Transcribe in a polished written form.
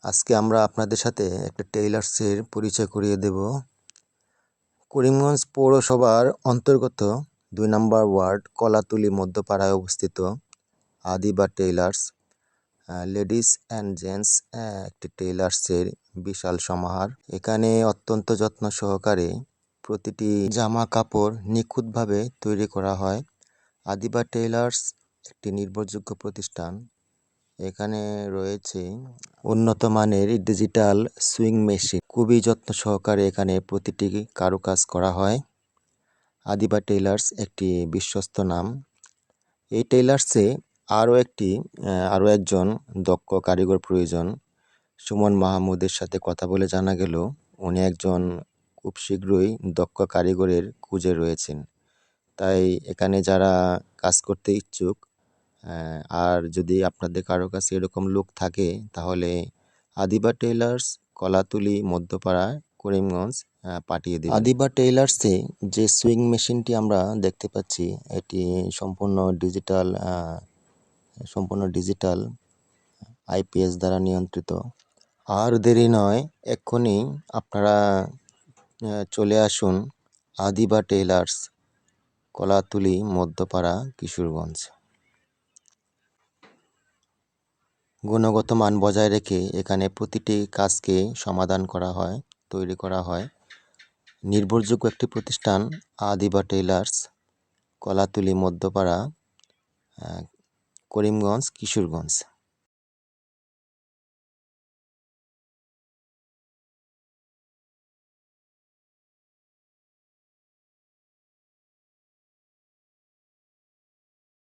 আজকে আমরা আপনাদের সাথে একটা টেইলার্সের পরিচয় করিয়ে দেব। করিমগঞ্জ পৌরসভার অন্তর্গত ২ নম্বর ওয়ার্ড কলাতুলি মধ্যপাড়ায় অবস্থিত Adiba tailors ladies and gents একটি টেইলার্সের বিশাল সমাহার। এখানে অত্যন্ত যত্ন সহকারে প্রতিটি জামা কাপড় নিখুঁতভাবে তৈরি করা হয়। আদিবা টেইলার্স একটি নির্ভরযোগ্য প্রতিষ্ঠান। এখানে রয়েছে উন্নত মানের ডিজিটাল সুইং মেশিন। খুবই যত্ন সহকারে এখানে প্রতিটি কারুকাজ করা হয়। আদিবা টেইলার্স একটি বিশ্বস্ত নাম। এই টেইলার্সে আরও একজন দক্ষ কারিগর প্রয়োজন। সুমন মাহমুদের সাথে কথা বলে জানা গেল উনি একজন খুব শীঘ্রই দক্ষ কারিগরের খুঁজে রয়েছেন। তাই এখানে যারা কাজ করতে ইচ্ছুক আর যদি আপনাদের কারো কাছে এরকম লোক থাকে তাহলে আদিবা টেইলার্স কলাতুলি মধ্যপাড়া করিমগঞ্জ পাঠিয়ে দিন। আদিবা টেইলার্সে যে সুইং মেশিনটি আমরা দেখতে পাচ্ছি এটি সম্পূর্ণ ডিজিটাল আইপিএস দ্বারা নিয়ন্ত্রিত। আর দেরি নয়, এক্ষুনি আপনারা চলে আসুন আদিবা টেইলার্স কলাতুলি মধ্যপাড়া কিশোরগঞ্জ। গুণগত মান বজায় রেখে এখানে প্রতিটি কাজকে সমাধান করা হয়, তৈরি করা হয়। নির্ভরযোগ্য একটি প্রতিষ্ঠান আদিবা টেইলার্স কলাতুলি মধ্যপাড়া করিমগঞ্জ কিশোরগঞ্জ।